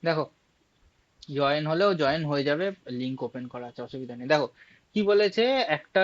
দেখো জয়েন হলেও জয়েন হয়ে যাবে, লিঙ্ক ওপেন করা আছে, অসুবিধা নেই। দেখো কি বলেছে, একটা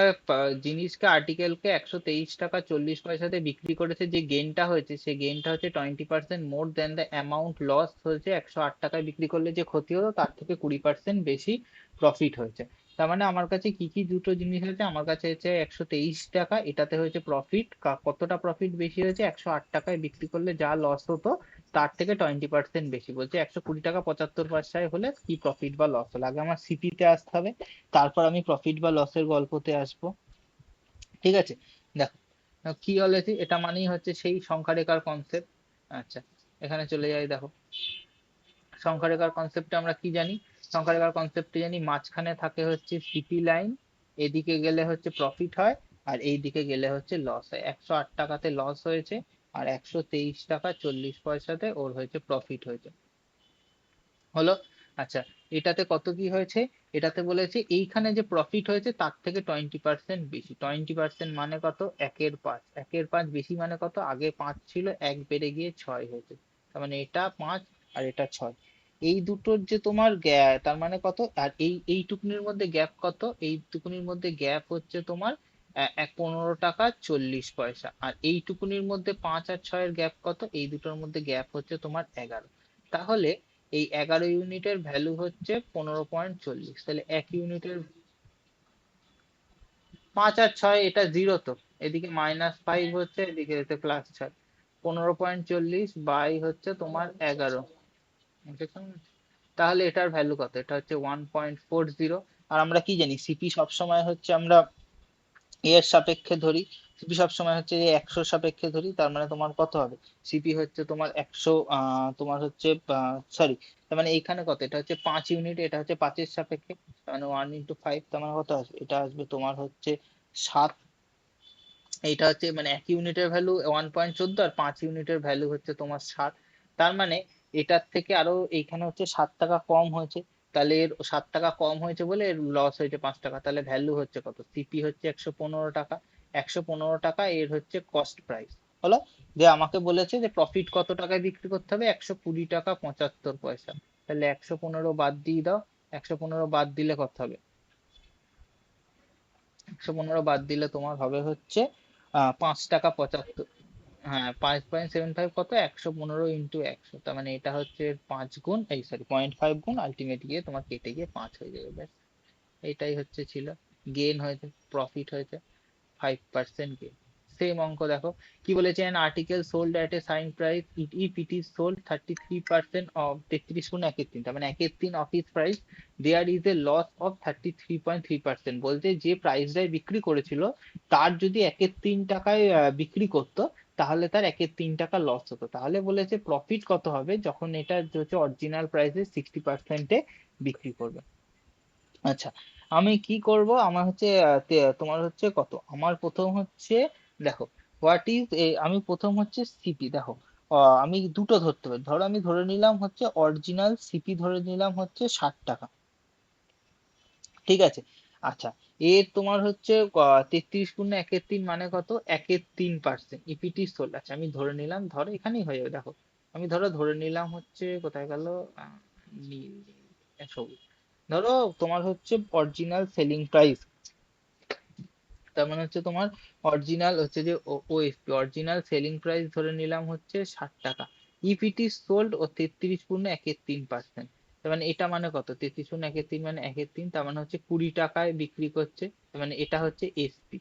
জিনিসকে আর্টিকেলকে 123 টাকা 40 পয়সাতে বিক্রি করেছে, যে গেইনটা হয়েছে সে গেইনটা হচ্ছে 20% মোর দেন দ্য অ্যামাউন্ট লস হয়েছে 108 টাকায় বিক্রি করলে যে ক্ষতি হতো তার থেকে 20% বেশি প্রফিট হয়েছে। তার মানে আমার কাছে কি কি দুটো জিনিস আছে, আমার কাছে হচ্ছে 123 টাকা, এটাতে হয়েছে প্রফিট, কতটা প্রফিট বেশি হয়েছে, 108 টাকায় বিক্রি করলে যা লস হতো তার থেকে 20% বেশি। বলছে 120 টাকা 75 পয়সায় হলে কি প্রফিট বা লস হলো। আগে আমার সিপি তে আসতে হবে, তারপর আমি প্রফিট বা লসের গল্পতে আসবো। ঠিক আছে, দেখো কি বলেছি, এটা মানেই হচ্ছে সেই সংখ্যা রেখার কনসেপ্ট। আচ্ছা, এখানে চলে যাই। দেখো সংখ্যা রেখার কনসেপ্টে আমরা কি জানি, সংখ্যা রেখার কনসেপ্টে জানি মাঝখানে থাকে হচ্ছে সিপি লাইন, এদিকে গেলে হচ্ছে প্রফিট হয়, আর এই দিকে গেলে হচ্ছে লস হয়। 108 টাকাতে লস হয়েছে, আর 123 টাকা 40 পয়সাতে ওর হয়েছে প্রফিট হয়েছে, হলো। আচ্ছা, এটাতে কত কি হয়েছে, এটাতে বলেছে এইখানে যে প্রফিট হয়েছে তার থেকে 20% বেশি। 20% মানে কত, 1/5, 1/5 বেশি মানে কত, আগে 5 ছিল, 1 বেড়ে গিয়ে 6 হয়েছে, তার মানে এটা 5 আর এটা 6। এই দুটোর যে তোমার তার মানে কত, আর এইটুকুনির মধ্যে গ্যাপ কত, এইটুকুনির মধ্যে গ্যাপ হচ্ছে তোমার 15 টাকা 40 পয়সা, আর এইটুকুনির মধ্যে 5 আর 6 এর গ্যাপ কত, এই দুটোর মধ্যে গ্যাপ হচ্ছে তোমার 11। তাহলে এই 11 ইউনিটের ভ্যালু হচ্ছে 15.40, তাহলে 1 ইউনিটের 5 আর 6, এটা জিরো তো, এদিকে -5 হচ্ছে, এদিকে হচ্ছে +6, 15.40 বাই হচ্ছে তোমার 11, তাহলে এটার ভ্যালু কত, এটা হচ্ছে 1.40। আর আমরা কি জানি, সিপি সবসময় হচ্ছে আমরা এর সাপেক্ষে ধরি, সিপি সবসময় হচ্ছে যে 100 সাপেক্ষে ধরি, তার মানে তোমার কত হবে, সিপি হচ্ছে তোমার 100, তোমার হচ্ছে সরি, তার মানে এইখানে কত, এটা হচ্ছে 5 ইউনিট, এটা হচ্ছে 5-এর সাপেক্ষে, তার মানে 1 × 5, তার মানে কত আসবে, এটা আসবে তোমার হচ্ছে 7। এইটা হচ্ছে মানে 1 ইউনিটের ভ্যালু 1.14, আর 5 ইউনিটের ভ্যালু হচ্ছে তোমার 7। তার মানে এটার থেকে আরো এইখানে হচ্ছে 7 টাকা কম হয়েছে, তাহলে এর 7 টাকা কম হয়েছে বলে এর লস হয়েছে 5 টাকা, তাহলে ভ্যালু হচ্ছে কত, সিপি হচ্ছে 115 টাকা। 115 টাকা এর হচ্ছে কস্ট প্রাইস, হলো। যে আমাকে বলেছে যে প্রফিট কত টাকায় বিক্রি করতে হবে, 120 টাকা 75 পয়সা, তাহলে 115 বাদ দিয়ে দাও, 115 বাদ দিলে কত হবে, 115 বাদ দিলে তোমার হবে হচ্ছে 5 টাকা 75। হ্যাঁ, 5.75 কত, 115 × 100, তার মানে এটা হচ্ছে 5 গুণ, এই সরি 0.5 গুণ, আলটিমেট গিয়ে তোমার কেটে গিয়ে 5 হয়ে যাবে, ব্যাস। এটাই হচ্ছে ছিল, গেইন হয়েছে, প্রফিট হয়েছে 5% গেইন। সেম অঙ্ক দেখো কি বলেছে, an article sold at a selling price if it is sold 33% of 33 গুণ 1/3, তার মানে 1/3 of is price, there is a loss of 33.3%। বলতে যে প্রাইসটায় বিক্রি করেছিল তার যদি 1/3 টাকায় বিক্রি করতো, তাহলে তার 1/3 টাকা লস হতো। তাহলে বলেছে প্রফিট কত হবে যখন এটা হচ্ছে অরিজিনাল প্রাইসের 60%-এ বিক্রি করবে। আচ্ছা, আমি কি করব, আমার হচ্ছে তোমার হচ্ছে কত, আমার প্রথম হচ্ছে, দেখো হোয়াট ইজ, আমি প্রথম হচ্ছে সিপি, দেখো আমি দুটো ধরতে পারি, ধরো আমি ধরে নিলাম হচ্ছে অরিজিনাল সিপি, ধরে নিলাম হচ্ছে 60 টাকা, ঠিক আছে। আচ্ছা, এর তোমার হচ্ছে 33 গুণ 1/3 মানে কত, 1/3%, ইপিটি সোল। আচ্ছা আমি ধরে নিলাম, ধরো এখানেই হয়ে যাবে, দেখো আমি ধরে নিলাম হচ্ছে, কোথায় গেল, আহ, নীল, সবুজ। ধরো তোমার হচ্ছে অরিজিনাল সেলিং প্রাইস, তার মানে হচ্ছে তোমার অরিজিনাল হচ্ছে যে ওএসপি, অরিজিনাল সেলিং প্রাইস ধরে নিলাম হচ্ছে 60 টাকা, ইপিটি সোল্ড ও 33 গুণ 1/3%, তার মানে এটা মানে কত, 33 গুণ 1/3 মানে 1/3, তার মানে হচ্ছে 20 টাকায় বিক্রি করছে, তার মানে এটা হচ্ছে এসপি,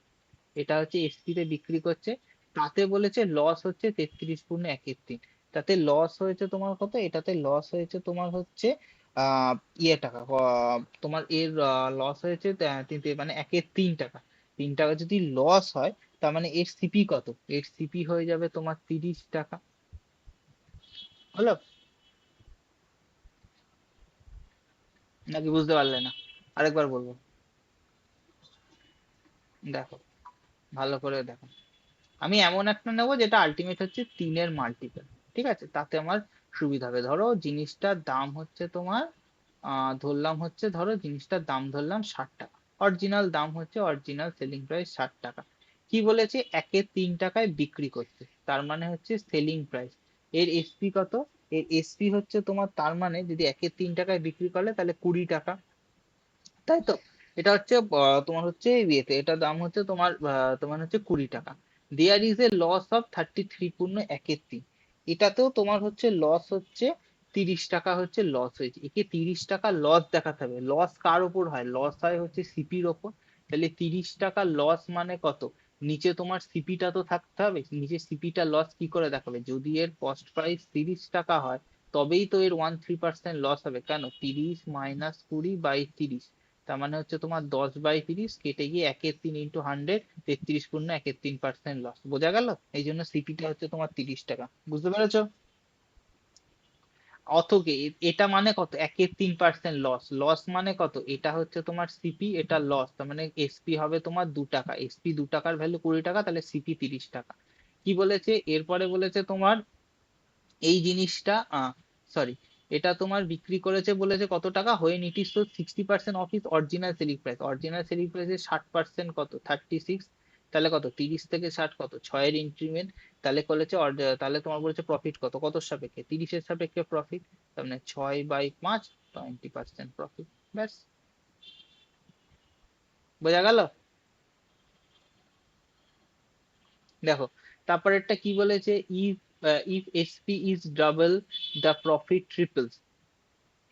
এটা হচ্ছে এসপি তে বিক্রি করছে। তাতে বলেছে লস হচ্ছে 33 গুণ 1/3, তাতে লস হয়েছে তোমার কত, এটাতে লস হয়েছে তোমার হচ্ছে আহ টাকা, তোমার এর লস হয়েছে মানে 1/3 টাকা। 3 টাকা যদি লস হয়, তার মানে এর সিপি কত, এর সিপি হয়ে যাবে তোমার 30 টাকা, হলো। নাকি বুঝতে পারলে না, আরেকবার বলবো, দেখো ভালো করে দেখো, আমি এমন একটা নেবো যেটা আলটিমেট হচ্ছে 3-এর মাল্টিপল, ঠিক আছে, তাতে আমার সুবিধা হবে। ধরো জিনিসটার দাম হচ্ছে তোমার ধরলাম হচ্ছে, ধরো জিনিসটার দাম ধরলাম 60 টাকা, অরিজিনাল দাম হচ্ছে, অরিজিনাল সেলিং প্রাইস 60 টাকা। কি বলেছে, 1/3 টাকায় বিক্রি করতে, তার মানে হচ্ছে সেলিং প্রাইস, এর এসপি কত, এর এসপি হচ্ছে তোমার, তার মানে যদি একের 3 টাকায় বিক্রি করলে তাহলে 20 টাকা, তাই তো? এটা হচ্ছে তোমার হচ্ছে ইয়েতে, এটার দাম হচ্ছে তোমার তোমার হচ্ছে 20 টাকা। There is a loss of 33.1 এটাতেও তোমার হচ্ছে লস হচ্ছে 30 টাকা হচ্ছে লস হয়েছে। একে 30 টাকা লস দেখাতে হবে। লস কার ওপর হয়? লস হয় হচ্ছে সিপির ওপর। তাহলে 30 টাকা লস মানে কত? নিচে তোমার সিপিটা তো থাকতে হবে, নিচে সিপিটা লস কি করে দেখাবে? যদি এর কস্ট প্রাইস 30 টাকা হয় তবেই তো এর 13% লস হবে। কেন? 30 মাইনাস 20/30, তার মানে হচ্ছে তোমার 10/30 কেটে গিয়ে 1/3 × 100, 33.1 3% লস। বোঝা গেল? এই জন্য সিপিটা হচ্ছে তোমার 30 টাকা। বুঝতে পেরেছো? অথকে এটা মানে কত? 1/3% লস। লস মানে কত? এটা হচ্ছে তোমার সিপি, এটা লস, তার মানে এসপি হবে তোমার 2 টাকা। এসপি 2 টাকার ভ্যালু 20 টাকা, তাহলে সিপি 30 টাকা। কি বলেছে এরপরে? বলেছে তোমার এই জিনিসটা সরি, এটা তোমার বিক্রি করেছে বলেছে কত টাকা? When it is sold 60% of is original selling price. Original selling প্রাইসের 60% কত? 36। তাহলে কত? 30 থেকে 60 কত? 6 এর ইনক্রিমেন্ট। তাহলে বলেছে তাহলে তোমার বলেছে প্রফিট কত? কত সাপেক্ষে? 30 এর সাপেক্ষে প্রফিট। তার মানে 6/5, 20% প্রফিট। ব্যাস, বোঝা গেল? দেখো, তারপরেরটা কি বলেছে? If SP is double the profit ট্রিপলস।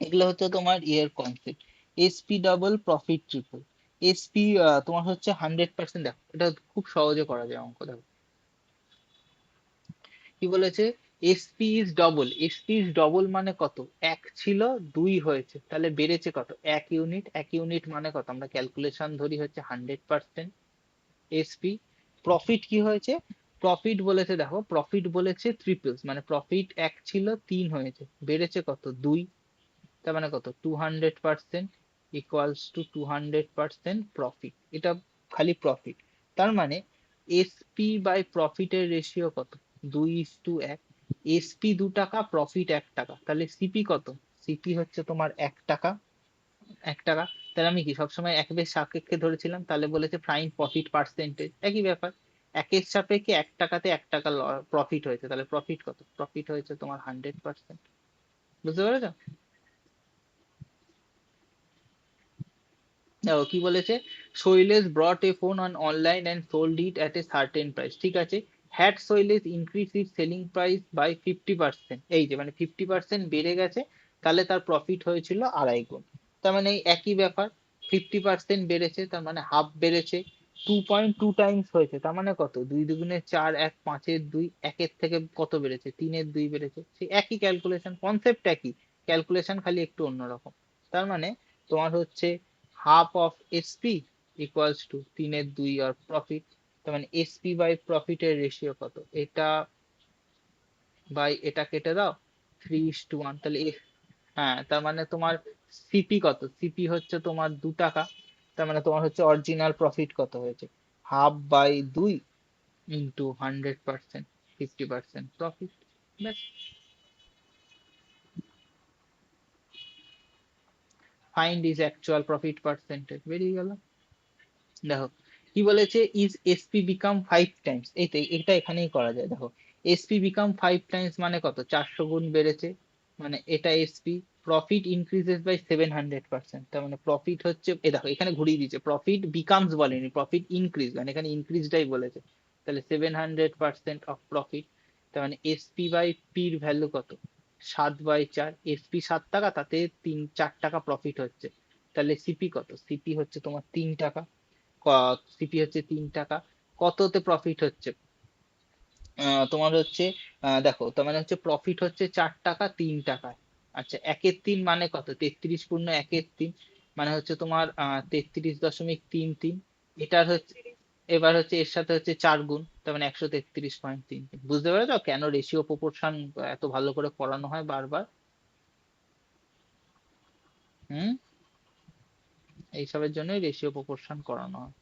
এগুলো হচ্ছে তোমার ইয়ের concept. SP double, profit triple. SP তোমার হচ্ছে 100%। দেখো, এটা খুব সহজে করা যায় অঙ্ক। দেখো কি বলেছে? SP is double. SP is double মানে কত? 1 ছিল 2 হয়েছে, তাহলে বেড়েছে কত? 1 ইউনিট। 1 ইউনিট মানে কত? আমরা ক্যালকুলেশন ধরি হচ্ছে 100% এসপি। প্রফিট কি হয়েছে? প্রফিট বলেছে, দেখো প্রফিট বলেছে ট্রিপলস, মানে প্রফিট 1 ছিল 3 হয়েছে, বেড়েছে কত? 2। তার মানে কত? 200% ইকুয়ালস টু 200% প্রফিট। এটা খালি প্রফিট। তার মানে এসপি বাই প্রফিটের রেশিও কত? 2:1। এসপি 2 টাকা, প্রফিট 1 টাকা, তাহলে সিপি কত? সিপি হচ্ছে তোমার 1 টাকা। 1 টাকা। তাহলে আমি কি সবসময় একের সাপেক্ষে ধরেছিলাম? তাহলে বলেছে প্রাইম প্রফিট পার্সেন্টেজ, একই ব্যাপার। একের সাপেক্ষে 1 টাকাতে 1 টাকা প্রফিট হয়েছে, তাহলে প্রফিট কত? প্রফিট হয়েছে তোমার 100%। বুঝতে পেরেছো? দেখো কি বলেছে? Shailesh brought a phone on online and sold it at a certain price, ঠিক আছে। had Shailesh increase its selling price by 50%, এই যে মানে 50% বেড়ে গেছে, তাহলে তার প্রফিট হয়েছিল 2.5 গুণ। তার মানে এই একই ব্যাপার, 50% বেড়েছে তার মানে হাফ বেড়েছে। 2.2 টাইমস হয়েছে, তার মানে কত? 2 × 2 = 4, 1 5-এর 2, 1-এর থেকে কত বেড়েছে? 3-এর 2 বেড়েছে। সেই একই ক্যালকুলেশন, কনসেপ্ট একই, ক্যালকুলেশন খালি একটু অন্যরকম। তার মানে তোমার হচ্ছে half of SP equals to 3-এর 2 আর প্রফিট। তার মানে এসপি বাই প্রফিটের রেশিও কত? এটা বাই এটা কেটে দাও, 3:1। তাহলে হ্যাঁ, তার মানে তোমার সিপি কত? সিপি হচ্ছে তোমার 2 টাকা। তার মানে তোমার হচ্ছে অরিজিনাল প্রফিট কত হয়েছে? 1/2/2 ইন্টু 100%, 50% প্রফিট। ব্যাস, find is actual profit percentage, বেরিয়ে গেল। দেখো কি বলেছে? Is SP become 5 Times. এটা এখানেই করা যায়। দেখো এসপি বিকাম 5 টাইমস মানে কত? 400 গুণ বেড়েছে, মানে এটা এসপি। প্রফিট ইনক্রিজেস বাই 700%, তার মানে প্রফিট হচ্ছে, এ দেখো এখানে ঘুরিয়ে দিচ্ছে, প্রফিট বিকামস বলেনি, প্রফিট ইনক্রিজ, মানে এখানে ইনক্রিজটাই বলেছে। তাহলে 700% অফ প্রফিট। তার মানে এসপি বাই পির ভ্যালু কত? 7/4। এসপি 7 টাকা, তাতে 4 টাকা প্রফিট হচ্ছে, তাহলে সিপি কত? সিপি হচ্ছে তোমার 3 টাকা। সিপি হচ্ছে 3 টাকা। কততে প্রফিট হচ্ছে? তোমার হচ্ছে দেখো, তার মানে হচ্ছে প্রফিট হচ্ছে 4 টাকা 3 টাকায়। আচ্ছা, 1/3 মানে কত? 33.1 মানে হচ্ছে তোমার 33.33। এটার হচ্ছে, এবার হচ্ছে এর সাথে হচ্ছে 4 গুণ, তার মানে 133.3। বুঝতে পেরেছো কেন রেশিও প্রপোর্শন এত ভালো করে পড়ানো হয় বারবার? হুম, এইসবের জন্যই রেশিও প্রপোর্শন করানো হয়।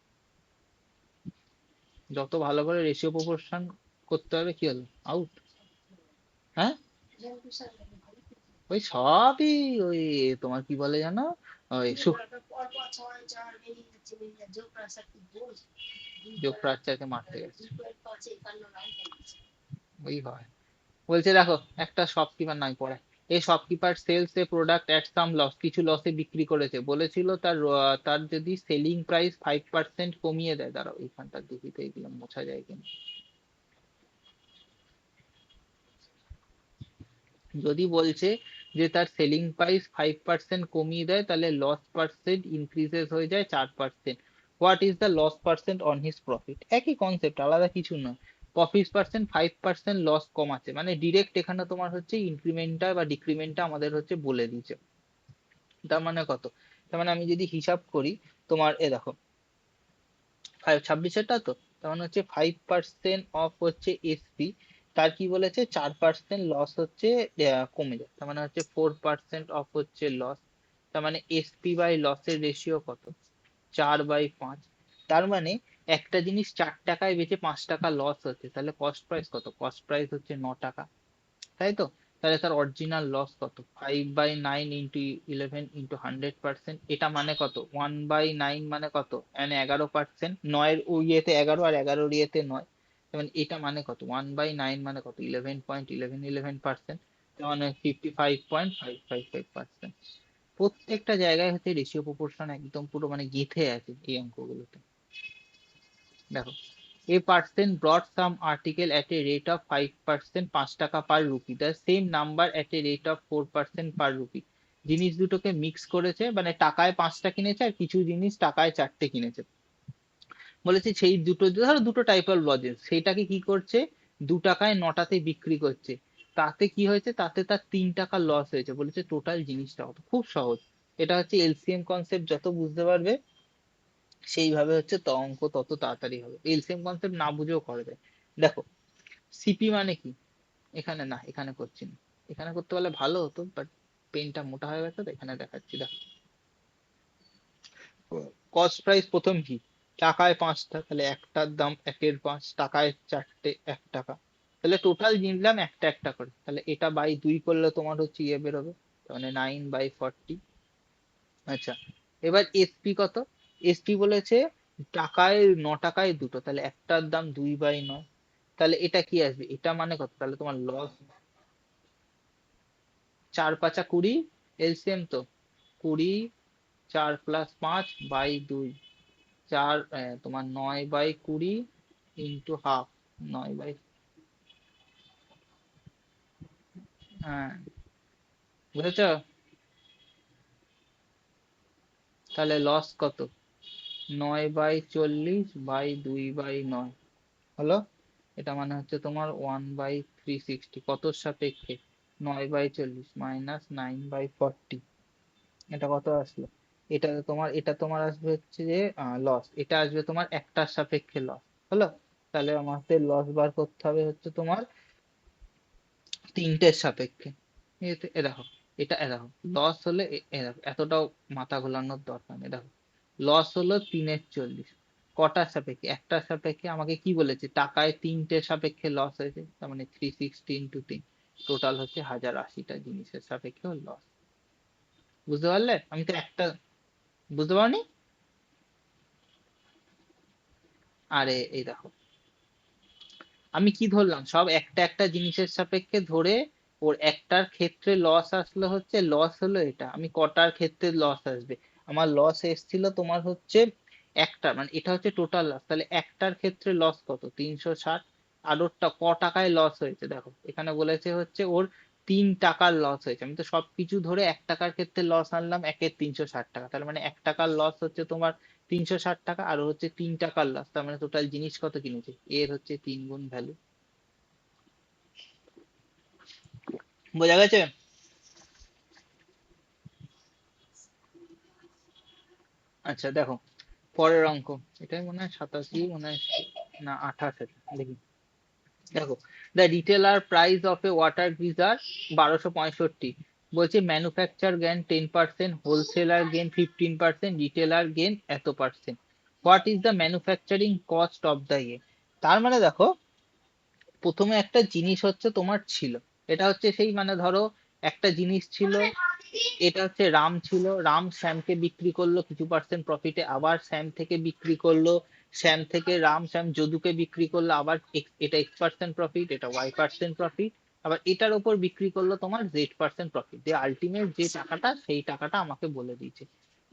যত ভালো করে রেশিও প্রপোর্শন করতে হবে, কি হলো? আউট। হ্যাঁ, ওই সবই ওই তোমার কি বলে জানো, ওই যোগ প্রাচ্যকে মারতে গেছে, ওই হয়। বলছে দেখো একটা শপকিপার নাই পড়ে, এই শপকিপার সেলস এ প্রোডাক্ট এট সাম লস, কিছু লসে বিক্রি করেছে, বলেছিল তার তার যদি সেলিং প্রাইস 5% কমিয়ে দেয়, দাঁড়াও এইখানটা দেখি তো এগুলো মোছা যায় কিনা। যদি বলছে যে তার সেলিং প্রাইস 5% কমিয়ে দেয়, তাহলে লস পার্সেন্ট ইনক্রিজেস হয়ে যায় 4%। What is the loss percent on his profit? একই কনসেপ্ট, আলাদা কিছু নয়। প্রফিট পার্সেন্ট 5% লস কমাচ্ছে, মানে ডিরেক্ট এখানে তোমার হচ্ছে ইনক্রিমেন্টটা বা ডিক্রিমেন্টটা আমাদের হচ্ছে বলে দিচ্ছে। তার মানে কত? তার মানে আমি যদি হিসাব করি, তোমার এ দেখো 26 তো, তার মানে হচ্ছে 5% অফ হচ্ছে এসপি, তার কি বলেছে 4% লস হচ্ছে কমে যায়, তার মানে হচ্ছে 4% অফ হচ্ছে লস। তার মানে এসপি বাই লসের রেশিও কত? 4/5। তার মানে একটা জিনিস 4 টাকায় বেচে 5 টাকা লস হচ্ছে, তাহলে কস্ট প্রাইস কত? কস্ট প্রাইস হচ্ছে 9 টাকা, তাই তো? তাহলে তার অরিজিনাল লস কত? 5/9 ইন্টু 11 ইন্টু 100%, এটা মানে কত? 1/9 মানে কত? মানে 11%, নয়ের ও ইয়েতে 11 আর 11 ইয়েতে 9, মানে এটা মানে কত? 1/9 মানে কত? 11.1111%, মানে 55.555%। প্রত্যেকটা জায়গায় হচ্ছে রেশিও প্রপোর্শন একদম পুরো মানে গেঁথে আছে এই অঙ্কগুলোতে। দেখো, a person brought some article at a rate of 5%, 5 টাকা per rupee, the same number at a rate of 4% per rupee। জিনিস দুটোকে মিক্স করেছে, মানে টাকায় 5টা কিনেছে আর কিছু জিনিস টাকায় 4টে কিনেছে। বলেছে সেই দুটো, ধরো দুটো টাইপ অফ লজেন্স, সেইটাকে কি করছে? 2 টাকায় 9টাতে বিক্রি করছে। তাতে কি হয়েছে? তাতে তার 3 টাকা লস হয়েছে। বলেছে টোটাল জিনিসটা কত? খুব সহজ। এটা হচ্ছে এলসিএম কনসেপ্ট, যত বুঝতে পারবে সেইভাবে হচ্ছে তো অঙ্ক তত তাড়াতাড়ি হবে, এলসিএম কনসেপ্ট না বুঝেও করা যায়। দেখো, সিপি মানে কি? এখানে না, এখানে করছি না, এখানে করতে পারলে ভালো হতো, বাট পেনটা মোটা হয়ে গেছে তো এখানে দেখাচ্ছি। দেখো, কস্ট প্রাইস প্রথম কি? টাকায় 5টা, তাহলে একটার দাম 1/5, টাকায় 4টে 1 টাকা, তাহলে টোটাল জিনলাম একটা একটা করে, তাহলে এটা বাই 2 করলে তোমার হচ্ছে ইয়ে বেরোবে, মানে 9/40। আচ্ছা, এবার এসপি কত? এসপি বলেছে টাকায় 9 টাকায় দুটো, তাহলে একটার দাম 2/9, তাহলে এটা কি আসবে? এটা মানে কত? তাহলে তোমার লস 4×5 = 20, এলসিএম তো 20, 4+5/2, তোমার 9/20 ইন্টু হাফ, 9 বাই, হ্যাঁ, বুঝেছ? তাহলে লস কত? 9/40/2/9 হলো। এটা মানে হচ্ছে তোমার 1/360, কত সাপেক্ষে? 9/40 মাইনাস 9/40, এটা কত আসলো? এটা তোমার আসবে হচ্ছে যে লস, এটা আসবে তোমার একটার সাপেক্ষে লস, হলো। তাহলে আমাদের লস বার করতে হবে হচ্ছে তোমার 3টের সাপেক্ষে। এ দেখো, এ দেখো, লস হলে এ দেখো, এতটাও মাথা ঘোলানোর দরকার নেই। দেখো, লস হলো 3/40, কটার সাপেক্ষে? একটার সাপেক্ষে। আমাকে কি বলেছে? টাকায় 3টের সাপেক্ষে লস হয়েছে, তার মানে 360 × 3, টোটাল হচ্ছে 1080টা জিনিসের সাপেক্ষে লস। বুঝতে পারলে? আমি তো একটা, বুঝতে পারনি? আরে এই দেখো, আমি কি ধরলাম? সব একটা একটা জিনিসের সাপেক্ষে ধরে, ওর একটার ক্ষেত্রে লস আসলে হচ্ছে লস হলো এটা, আমি কটার ক্ষেত্রে লস আসবে? আমার লস এসছিল তোমার হচ্ছে একটা, মানে এটা হচ্ছে টোটাল লস, তাহলে একটার ক্ষেত্রে লস কত? 360। আর ওরটা ক টাকায় লস হয়েছে? দেখো এখানে বলেছে হচ্ছে ওর 3 টাকার লস হয়েছে, আমি তো সবকিছু ধরে 1 টাকার ক্ষেত্রে লস আনলাম, একের 360 টাকা, তাহলে মানে 1 টাকার লস হচ্ছে তোমার 360 টাকা, আর হচ্ছে 3 টাকার লস, তার মানে টোটাল জিনিস কত কিনেছে? এর হচ্ছে 3 গুণ ভ্যালু। বোঝা গেছে? আচ্ছা দেখো, পরের অঙ্ক, এটাই মনে হয় 87, মনে হয় না 28 আছে, দেখি। দেখো, the retailer price of a water geyser 1265, বলছে manufacture gain 10%, wholesaler gain 15%, retailer gain এত percent, what is the manufacturing cost of the ইয়ে? তার মানে দেখো, প্রথমে একটা জিনিস হচ্ছে তোমার ছিল, এটা হচ্ছে সেই মানে ধরো একটা জিনিস ছিল, এটা হচ্ছে রাম ছিল, রাম শ্যামকে বিক্রি করলো কিছু পার্সেন্ট প্রফিটে, আবার শ্যাম থেকে বিক্রি করলো, শ্যাম যদুকে বিক্রি করলো আবার এটা X% প্রফিট, এটা Y% প্রফিট, আবার এটার উপর বিক্রি করলো তোমার Z% প্রফিট, যে আলটিমেট যে টাকাটা সেই টাকাটা আমাকে বলে দিয়েছে।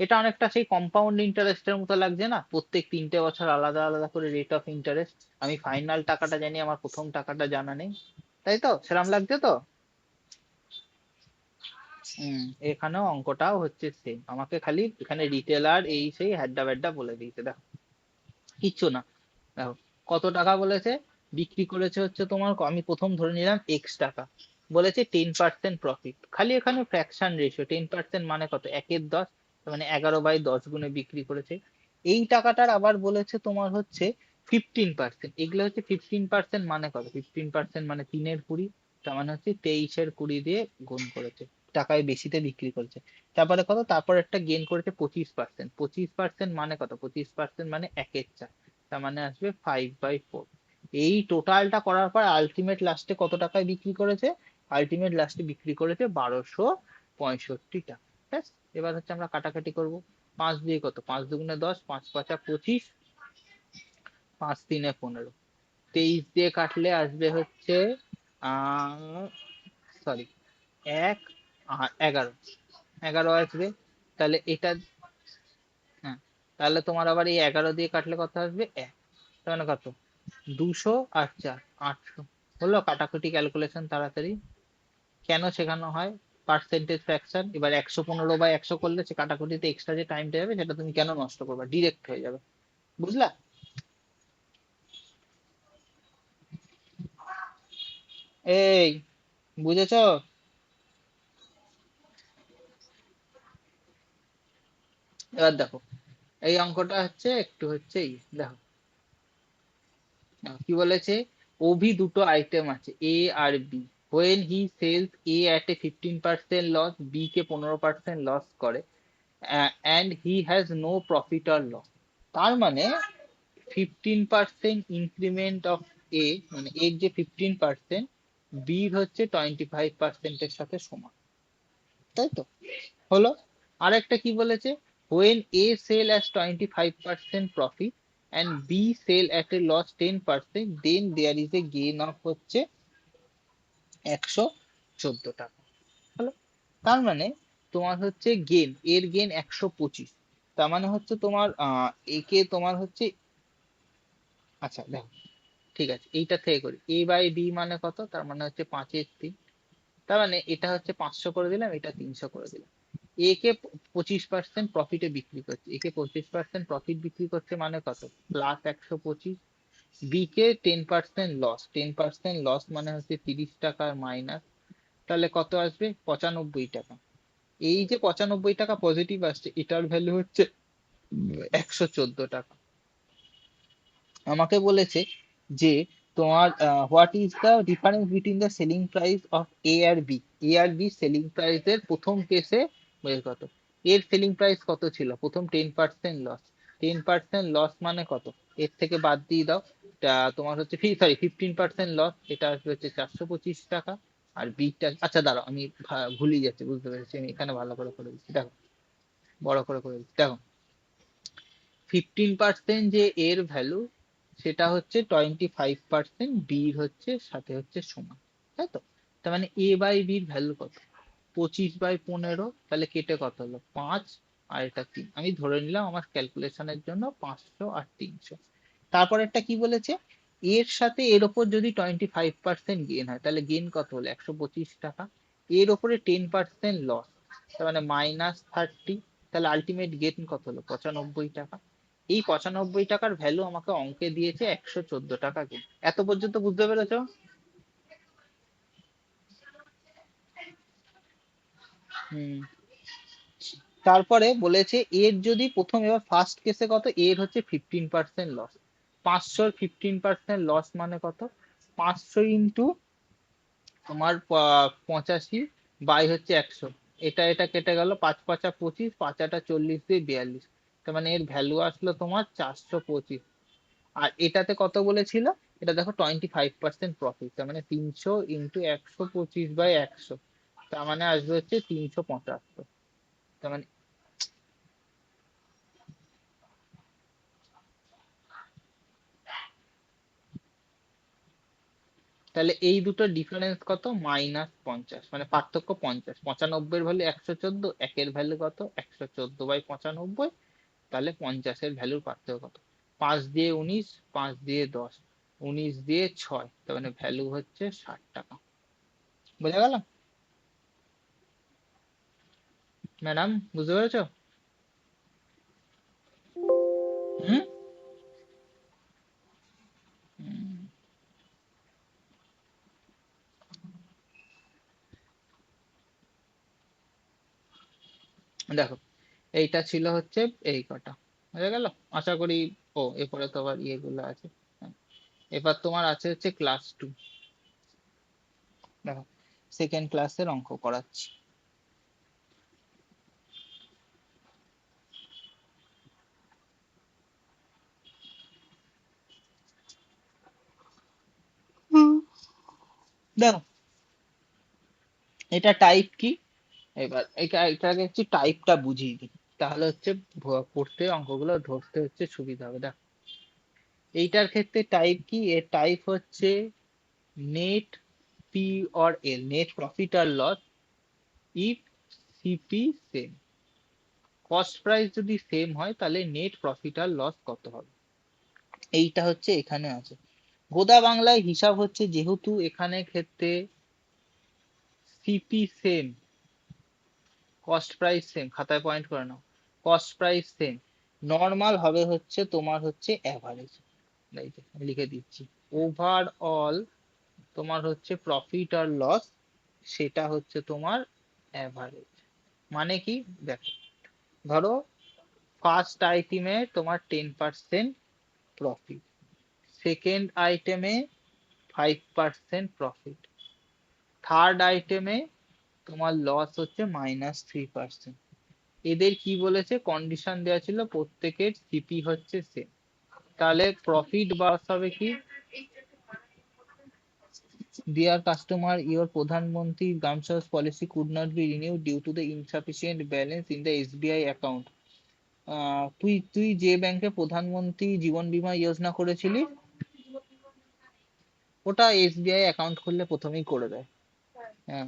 এটা অনেকটা সেই কম্পাউন্ড ইন্টারেস্টের মতো লাগছে না, প্রত্যেক 3টে বছর আলাদা আলাদা করে রেট অফ ইন্টারেস্ট, আমি ফাইনাল টাকাটা জানি, আমার প্রথম টাকাটা জানা নেই, তাই তো সেরকম লাগছে তো। এখানেও অঙ্কটাও হচ্ছে সেম, আমাকে খালি এখানে রিটেলার এই সেই হ্যাড্ডা ব্যাড্ডা বলে দিয়েছে, দেখো কিচ্ছু না। দেখো কত টাকা বলেছে, বিক্রি করেছে হচ্ছে তোমার, আমি প্রথম ধরে নিলাম এক্স টাকা, বলেছে 10% প্রফিট, খালি এখানে ফ্র্যাকশন রেশিও, 10% মানে কত, 1/10, মানে 11/10 গুণে বিক্রি করেছে। এই টাকাটার আবার বলেছে তোমার হচ্ছে 15%, এগুলো হচ্ছে 15% মানে কত, 15% মানে 3/20, তার মানে হচ্ছে 23/20 দিয়ে গুণ করেছে, টাকায় বেশিতে বিক্রি করেছে। তারপরে কত, তারপর একটা গেন করেছে 25%, 25% মানে কত, 25% মানে 1/4, তার মানে আসবে 5/4। এই টোটালটা করার পর আলটিমেট লাস্টে কত টাকায় বিক্রি করেছে, আলটিমেট লাস্টে বিক্রি করেছে 1265 টাকা। ব্যাস, এবার হচ্ছে আমরা কাটাকাটি করব, 5 দিয়ে কত, 5 দুগুণে 10, 5 5 25, 5 3 15, 23 দিয়ে কাটলে আসবে হচ্ছে আহ সরি 11, 11 আসবে। তাহলে এটা, হ্যাঁ, তাহলে তোমার আবার এই 11 দিয়ে কাটলে কত আসবে, 1, তার মানে কত, 200 আর 4 800। হলো কাটাকুটি ক্যালকুলেশন তাড়াতাড়ি, কেন শেখানো হয় পার্সেন্টেজ ফ্র্যাকশন। এবার 115/100 করলে সে কাটাকুটিতে এক্সট্রা যে টাইমটা যাবে সেটা তুমি কেন নষ্ট করবে, ডিরেক্ট হয়ে যাবে, বুঝলা। এই, বুঝেছো? এবার দেখো, এই অঙ্কটা হচ্ছে একটু হচ্ছে দেখো কি বলেছে, অভি দুটো আইটেম আছে এ আর B, when he sells A at a 15% loss, B কে 15% লস করে, and he has no profit or loss. তার মানে 15% ইনক্রিমেন্ট অফ এ, মানে এর যে 15% বির হচ্ছে 25%-এর সাথে সমান, তাই তো। হলো, আরেকটা কি বলেছে, when A sell as 25% profit and B sell at a loss 10%, then there is a gain of হচ্ছে 114 টাকা। হলো, তার মানে তোমার হচ্ছে গেন, এর গেন 125, তার মানে হচ্ছে তোমার একে তোমার হচ্ছে, আচ্ছা দেখো, ঠিক আছে এইটা থেকে করি, এ বাই বি মানে কত, তার মানে হচ্ছে 5/3, তার মানে এটা হচ্ছে 500 করে দিলাম, এটা 300 করে দিলাম। এ কে 25% প্রফিটে বিক্রি করছে, একে 25% প্রফিট বিক্রি করছে মানে কত, প্লাস 125। বি কে 10% লস, 10% লস মানে হচ্ছে 30 টাকা মাইনাস, তাহলে কত আসবে, 95 টাকা। এই যে 95 টাকা পজিটিভ আসছে, এটার ভ্যালু হচ্ছে 114 টাকা। আমাকে বলেছে যে তোমার what is the difference between the selling price of A আর বি, এ আর বি সেলিং প্রাইসের প্রথম কেসে কত, এর সেলিং প্রাইস কত ছিল প্রথম, 10% লস, 10% লস মানে কত, এর থেকে বাদ দিয়ে দাও, তোমার হচ্ছে সরি 15% লস, এটা আসবে হচ্ছে 425 টাকা। আর বিটা, আচ্ছা দাঁড়াও আমি ভুলে যাচ্ছি, বুঝতে পেরেছি, আমি এখানে ভালো করে করে দিচ্ছি, দেখো বড় করে দিচ্ছি, দেখো 15% যে এর ভ্যালু, সেটা হচ্ছে 25% বির হচ্ছে সাথে হচ্ছে সমান, তাই তো। তার মানে এ বাই বির ভ্যালু কত, 25/15, তাহলে কেটে কত হলো 5, আর এটা 3, আমি ধরে নিলাম আমার ক্যালকুলেশনের জন্য 500 আর 300। তারপর একটা কি বলেছে, এর সাথে এর ওপর যদি 25% গেন হয়, তাহলে গেন কত হলো 125 টাকা, এর ওপরে 10% লস, তার মানে -30, তাহলে আলটিমেট গেন কত হলো 95 টাকা। এই 95 টাকার ভ্যালু আমাকে অঙ্কে দিয়েছে 114 টাকা গেন। এত পর্যন্ত বুঝতে পেরেছো? হুম। তারপরে বলেছে এর যদি প্রথম, এবার ফার্স্ট কেসে কত, এর হচ্ছে 15% লস, 500 15% লস মানে কত, 500 ইন্টু তোমার 85 বাই হচ্ছে 100, এটা কেটে গেল, 5 5 25, 5 8 40 দিয়ে 42, তার মানে এর ভ্যালু আসলো তোমার 425। আর এটাতে কত বলেছিল, এটা দেখো 25% প্রফিট, তার মানে 300 ইন্টু 125/100, তার মানে আসবে হচ্ছে 375। তার মানে তাহলে এই দুটো ডিফারেন্স কত? -50, মানে পার্থক্য 50। 95 এর ভ্যালু 114, একের ভ্যালু কত? 114/95। তাহলে 50-এর ভ্যালুর পার্থক্য কত? 5 দিয়ে 19, 5 দিয়ে 10, 19 দিয়ে 6, তার মানে ভ্যালু হচ্ছে 60 টাকা। বোঝা গেল ম্যাডাম? বুঝতে পেরেছো? হুম। হুম, দেখো এইটা ছিল হচ্ছে এই কটা। বুঝা গেল? আশা করি। ও, এরপরে তো আবার ইয়েগুলো আছে। হ্যাঁ, এবার তোমার আছে হচ্ছে ক্লাস 2। দেখো, সেকেন্ড ক্লাসের অঙ্ক করাচ্ছি। হুম। দেখো, এটা টাইপ কি? এবার এটাকে হচ্ছে টাইপটা বুঝিয়ে দিই, তাহলে হচ্ছে পড়তে অঙ্কগুলো ধরতে হচ্ছে সুবিধা হবে। দেখো, এইটার ক্ষেত্রে টাইপ কি? এর টাইপ হচ্ছে net P or L, net profit আর loss, if CP same. Cost price যদি সেম হয় তাহলে নেট প্রফিট আর লস কত হবে, এইটা হচ্ছে এখানে আছে। গোদা বাংলায় হিসাব হচ্ছে, যেহেতু এখানে ক্ষেত্রে CP same, cost price same, খাতায় পয়েন্ট করে নাও, কস্ট প্রাইস সেম, নর্মাল হবে হচ্ছে তোমার হচ্ছে অ্যাভারেজ। এই যে আমি লিখে দিচ্ছি, ওভারঅল তোমার হচ্ছে প্রফিট আর লস, সেটা হচ্ছে তোমার অ্যাভারেজ। মানে কি? দেখো, ধরো ফার্স্ট আইটেমে তোমার 10% প্রফিট, সেকেন্ড আইটেমে 5% প্রফিট, থার্ড আইটেমে তোমার লস হচ্ছে -3%। এদের কি বলেছে? কন্ডিশন দেওয়া ছিল প্রত্যেকের সিপি হচ্ছে সেম। তাহলে প্রফিট বাস হবে কি? ডিয়ার কাস্টমার, ইওর প্রধানমন্ত্রী গ্রাম সড়ক policy could not be renewed due to the insufficient balance in the SBI account. তুই তুই যে ব্যাংকে প্রধানমন্ত্রী জীবন বীমা যোজনা করেছিলি, ওটা এসবিআই অ্যাকাউন্ট খুললে প্রথমেই করে দেয়। হ্যাঁ,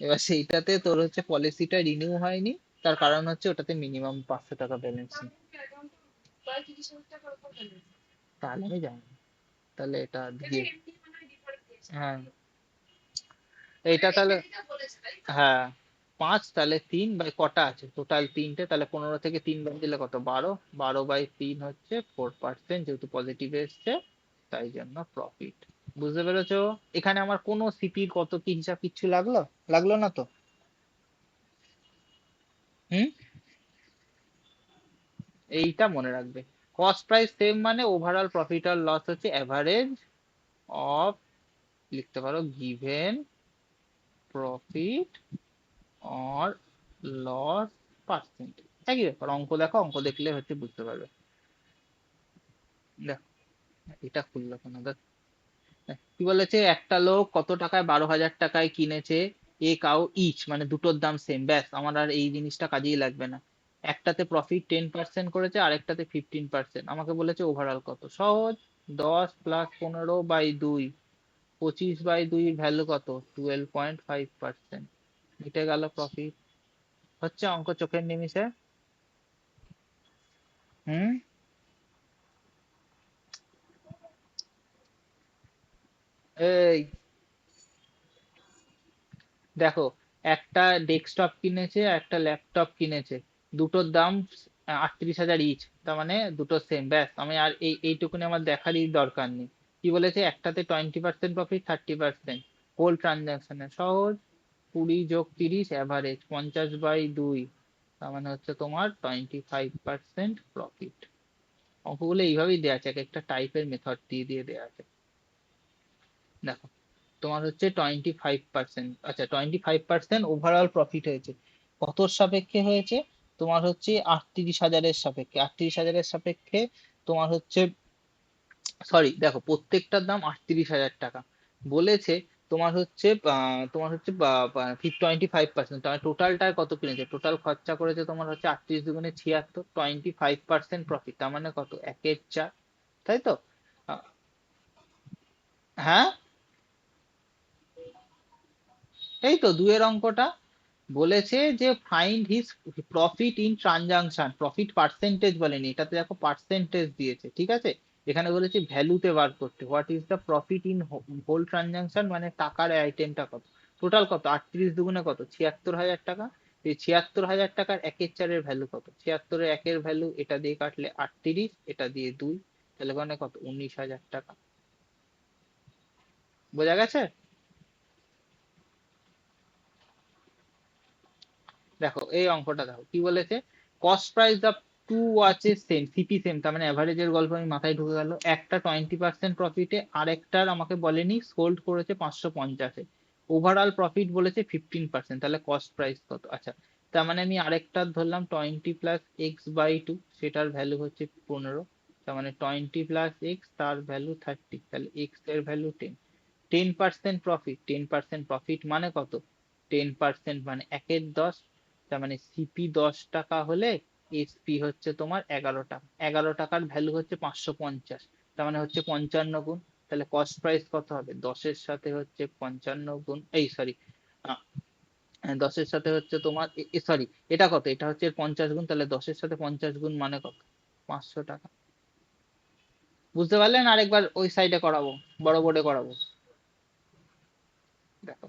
এবার সেইটাতে তোর হচ্ছে পলিসিটা রিনিউ হয়নি, তার কারণ হচ্ছে ওটাতে মিনিমাম 500 টাকা ব্যালেন্স নেই। তাহলে আমি জানি না। তাহলে এটা দিয়ে, হ্যাঁ এইটা তাহলে, হ্যাঁ 5, তাহলে 3 বাই কটা আছে টোটাল? 3টে, তাহলে 15 থেকে 3 বাদ দিলে কত? 12। 12/3 হচ্ছে 4%, যেহেতু পজিটিভ এসছে তাই জন্য প্রফিট। বুঝতে পেরেছো? এখানে আমার কোনো সিপির কত কি হিসাব কিচ্ছু লাগলো? লাগলো না তো? হুম। এইটা মনে রাখবে, কস্ট প্রাইস সেম মানে ওভারঅল প্রফিট আর লস হচ্ছে অ্যাভারেজ অফ, লিখতে পারো given profit or loss percent. একই ব্যাপার, অঙ্ক দেখো, অঙ্ক দেখলে হচ্ছে বুঝতে পারবে। দেখো, এটা খুললো কেন? দেখ, কি বলেছে? একটা লোক কত টাকায়? 12,000 টাকায় কিনেছে এ কাউ ইচ, মানে দুটোর দাম সেম, ব্যাস আমার আর এই জিনিসটা কাজেই লাগবে না। একটাতে প্রফিট 10% করেছে, আরেকটাতে 15%। আমাকে বলেছে ওভারঅল কত? সহজ, 10 + 15/2, 25/2 ভ্যালু কত? 12.5%। মিটে গেল প্রফিট। হচ্ছে অঙ্ক চোখের নিমিষে। হুম। এই দেখো, একটা ডেস্কটপ কিনেছে, একটা ল্যাপটপ কিনেছে, দুটোর দাম 38,000 ইচ, তার মানে দুটো সেম, ব্যাস আমি আর এইটুকুনি আমার দেখারই দরকার নেই। কি বলেছে? একটাতে 20% প্রফিট, 30% হোল ট্রানজাকশনে। সহজ, 20 + 30 অ্যাভারেজ, 50/2, তার মানে হচ্ছে তোমার 25% প্রফিট। অঙ্কগুলো এইভাবেই দেওয়া আছে, এক একটা টাইপের মেথড দিয়ে দিয়ে দেওয়া আছে। দেখো, তোমার হচ্ছে 25%, আচ্ছা 25% ওভারঅল প্রফিট হয়েছে, কতর সাপেক্ষে হয়েছে? তোমার হচ্ছে 38,000-এর সাপেক্ষে। 38,000-এর সাপেক্ষে তোমার হচ্ছে, সরি দেখো, প্রত্যেকটার দাম 38,000 টাকা বলেছে। তোমার হচ্ছে তোমার হচ্ছে 25%, তার টোটালটায় কত কিনেছে? টোটাল খরচা করেছে তোমার হচ্ছে 38×2 = 76, 25% প্রফিট, তার মানে কত? 1/4, তাই তো? আহ, হ্যাঁ, এই তো দুয়ের অঙ্কটা বলেছে যে find his profit in transaction, profit percentage বলেনি, এটাতে দেখো পার্সেন্টেজ দিয়েছে, ঠিক আছে। এখানে বলেছে ভ্যালুতে বার করতে, what is the profit in whole transaction, মানে টাকার আইটেমটা কত, টোটাল কত, 38 দুগুণে কত, 76,000 টাকা। এই 76,000 টাকার একের চারের ভ্যালু কত, 76-এর একের ভ্যালু এটা দিয়ে কাটলে 38, এটা দিয়ে 2, তাহলে ওখানে কত, 19,000 টাকা। বোঝা গেছে? দেখো এই অঙ্কটা দেখো কি বলেছে, cost price of two watches same, CP same, তার মানে অ্যাভারেজের গল্প আমি মাথায় ঢুকে গেল, একটা 20% প্রফিটে, আরেকটার আমাকে বলেনি সোল্ড করেছে 550-এ, ওভারঅল প্রফিট বলেছে 15%, তাহলে কস্ট প্রাইস কত, আচ্ছা। তার মানে আমি আরেকটার ধরলাম 20 + x/2, সেটার ভ্যালু হচ্ছে 15, তার মানে 20 + x, তার ভ্যালু 30, তাহলে এক্স এর ভ্যালু 10, 10% প্রফিট, 10% প্রফিট মানে কত, 10% মানে 1/10, তার মানে সিপি 10 টাকা হলে এসপি হচ্ছে তোমার 11 টাকা, 11 টাকার ভ্যালু হচ্ছে 550, তার মানে হচ্ছে 55 গুণ, তাহলে কস্ট প্রাইস কত হবে, 10-এর সাথে হচ্ছে 55 গুণ, এই সরি 10-এর সাথে হচ্ছে তোমার সরি, এটা কত, এটা হচ্ছে 50 গুণ, তাহলে 10-এর সাথে 50 গুণ মানে কত, 500 টাকা। বুঝতে পারলেন? আরেকবার ওই সাইডে করাবো, বড় বোর্ডে করাবো। দেখো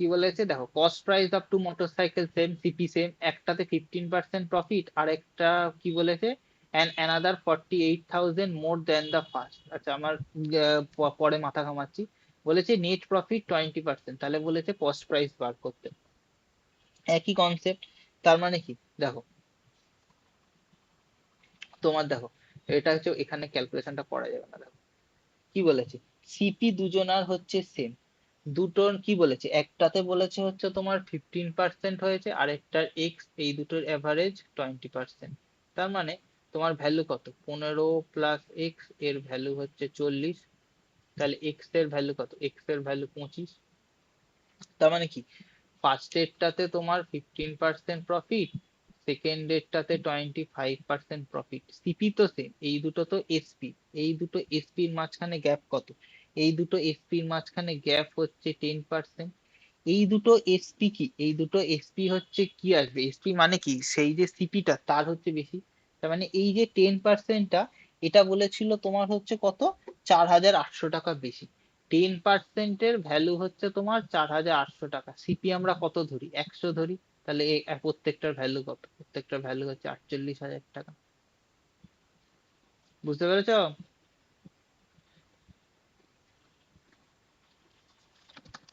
কি বলেছে, দেখো cost price of two motorcycle same, CP same, একটাতে 15% প্রফিট, আর একটা কি বলেছে, and another 48,000 more than the first. আচ্ছা আমার পরে মাথা ঘামাচ্ছি, বলেছে নেট প্রফিট 20%, তাহলে বলেছে কস্ট প্রাইস বার করতে, একই কনসেপ্ট। তার মানে কি, দেখো তোমার দেখো এটা হচ্ছে, এখানে ক্যালকুলেশনটা করা যাবে না, দেখো কি বলেছে, সিপি দুজনার হচ্ছে সেম, দুটোর কি বলেছে, একটাতে বলেছে হচ্ছে তোমার 15% হয়েছে, আরেকটার এক্স, এই দুটোর অ্যাভারেজ 20%, তার মানে তোমার ভ্যালু কত, 15 + x, এর ভ্যালু হচ্ছে 40, তাহলে এক্স এর ভ্যালু কত, এক্স এর ভ্যালু 25, তার মানে কি ফার্স্ট এরটাতে তোমার 15% প্রফিট, সেকেন্ড এরটাতে 25% প্রফিট, সিপি তো সেম, এই দুটো তো এসপি, এই দুটো এসপির মাঝখানে গ্যাপ কত, এই দুটো এসপির মাঝখানে গ্যাপ হচ্ছে 10%, এই দুটো এসপি কি, এই দুটো এসপি হচ্ছে কি আসবে, এসপি মানে কি, সেই যে সিপিটা তার হচ্ছে বেশি, তার মানে এই যে 10%টা, এটা বলেছিল তোমার হচ্ছে কত, 4,800 টাকা বেশি, 10%-এর ভ্যালু হচ্ছে তোমার 4,800 টাকা, সিপি আমরা কত ধরি, 100 ধরি, তাহলে প্রত্যেকটার ভ্যালু কত, প্রত্যেকটার ভ্যালু হচ্ছে 48,000 টাকা। বুঝতে পেরেছো?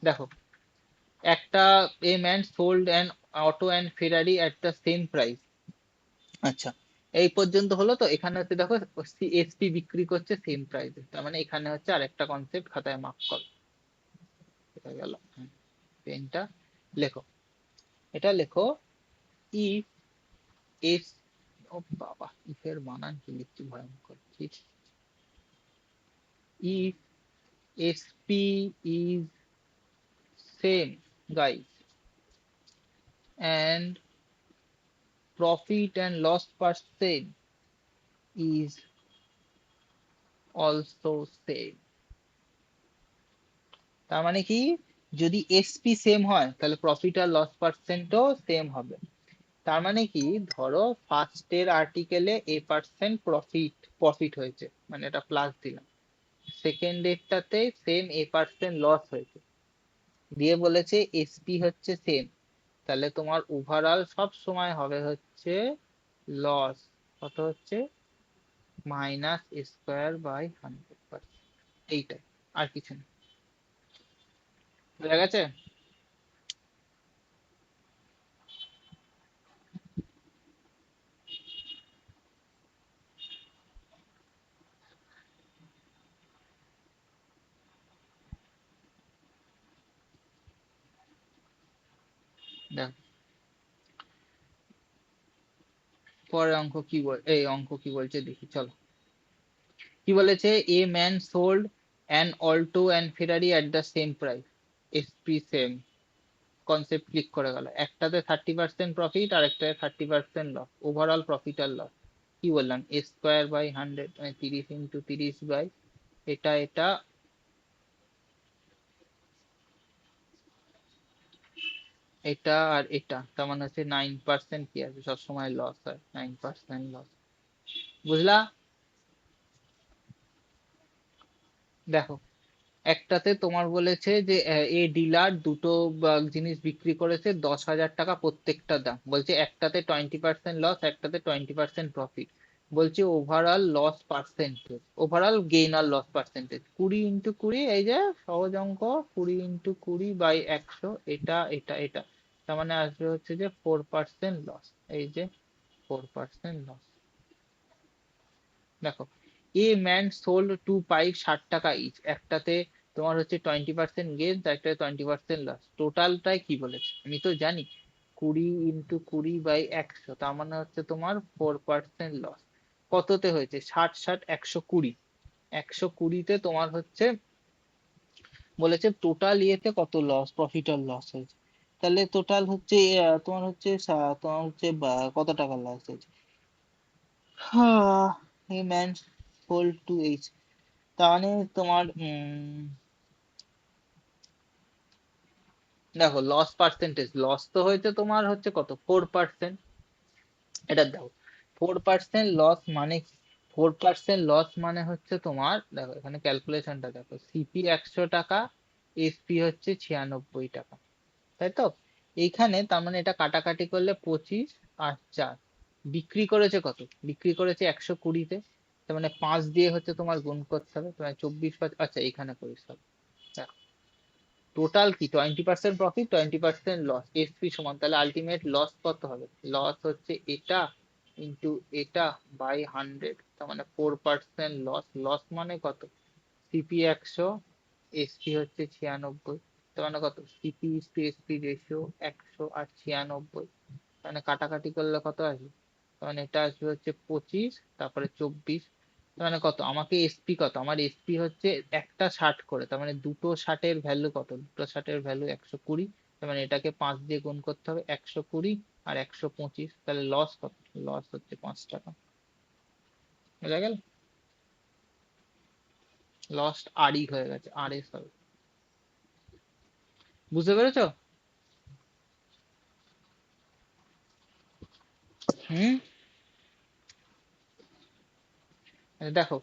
দেখো একটা, এ man sold an auto and Ferrari at the same price, আচ্ছা এই পর্যন্ত হলো তো, এখানে হচ্ছে দেখো এসপি বিক্রি করছে সেম প্রাইসে, তার মানে এখানে হচ্ছে আরেকটা কনসেপ্ট খাতায় মার্ক করো, এটা গেল, পেনটা লেখো, এটা লেখো, ইফ এস, ও বাবা ইফের বানান কি লিখছি ভয়ঙ্কর, ঠিক, if sp is same guys and profit and loss percent is also same, তার মানে কি, যদি এসপি সেম হয় তাহলে প্রফিট আর লস পার্সেন্টও সেম হবে, তার মানে কি, ধরো ফার্স্ট এর আর্টিকেলে এ% প্রফিট হয়েছে, মানে এটা প্লাস দিলাম, সেকেন্ড এরটাতে সেম এ% লস হয়েছে, দিয়ে বলেছে এসপি হচ্ছে সেম, তাহলে তোমার ওভারঅল সব সময় হবে হচ্ছে লস, কত হচ্ছে, -² / 100%, এইটাই, আর কিছু না। বোঝা গেছে? দেখ পরের অঙ্ক কি বল, এই অঙ্ক কি বলছে দেখি চলো, কি বলেছে, এ man sold an Alto and Ferrari at the same price, SP same, concept click করে গেল, একটাতে 30% প্রফিট আর একটাতে 30% লস, ওভারঅল প্রফিট আর লস, কি বললাম, a² / 100, মানে 30 × 30 এটা এটা এটা আর এটা, তার মানে হচ্ছে 9% কি আছে, সবসময় লস হয়, 9% লস। বুঝলা? দেখো, একটাতে তোমার বলেছে যে এ ডিলার দুটো জিনিস বিক্রি করেছে 10,000 টাকা প্রত্যেকটা দাম, বলছে একটাতে 20% লস, একটাতে 20% প্রফিট। বলছে overall loss percentage, overall gain আর লস পার্সেন্টেজ 20 × 20, এই যে সহজ অঙ্ক, 20 × 20/100, এটা এটা এটা, তার মানে আসবে হচ্ছে যে 4% লস, এই যে 4% লস। দেখো, a man sold two pipe 60 টাকা ইচ, একটাতে তোমার হচ্ছে 20% গেন, একটাতে 20% লস, টোটালটাই কি বলেছে আমি তো জানি, 20 × 20/100, তার মানে হচ্ছে তোমার 4% লস। কততে হয়েছে, 60, 60, 120, 120তে তোমার হচ্ছে বলেছে টোটাল ইয়েতে কত লস, প্রফিট আর লস হয়েছে। তাহলে টোটাল হচ্ছে তোমার হচ্ছে তোমার হচ্ছে কত টাকা লস হয়েছে, a man sold two H, তাহলে তোমার দেখো লস পার্সেন্টেজ, লস তো হয়েছে তোমার হচ্ছে কত, 4%। এটা দেখো 4% লস মানে কি, 4% লস মানে হচ্ছে তোমার, দেখো এখানে ক্যালকুলেশনটা দেখো, সিপি 100 টাকা, এসপি হচ্ছে 96 টাকা, তাই তো? এইখানে তার মানে এটা কাটাকাটি করলে 25 আর 4, বিক্রি করেছে কত, বিক্রি করেছে 120-তে, তার মানে 5 দিয়ে হচ্ছে তোমার গুণ করতে হবে, তোমার 24 5, আচ্ছা এখানে করিস হবে। টোটাল কি, 20% প্রফিট, 20% লস, এসপি সমান, তাহলে আলটিমেট লস কত হবে, লস হচ্ছে এটা ইন্টু এটা বাই 100, তার মানে 4% লস, লস মানে কত, সিপি 100, এসপি হচ্ছে 96, তার মানে কত, সিপি টু এসপি রেশিও 100 আর 96, মানে কাটাকাটি করলে কত আসবে, মানে এটা আসবে হচ্ছে 25, তারপরে 24, মানে কত, আমাকে এসপি কত, আমার এসপি হচ্ছে একটা 60 করে, তার মানে দুটো 60-এর ভ্যালু কত, দুটো 60-এর ভ্যালু 120, তার মানে এটাকে 5 দিয়ে গুণ করতে হবে, 120 আর 125, তাহলে লস কত, লস হচ্ছে 5 টাকা। বুঝা গেল? লস আরই হয়ে গেছে, আর এস হবে। বুঝতে পেরেছো? হুম। দেখো,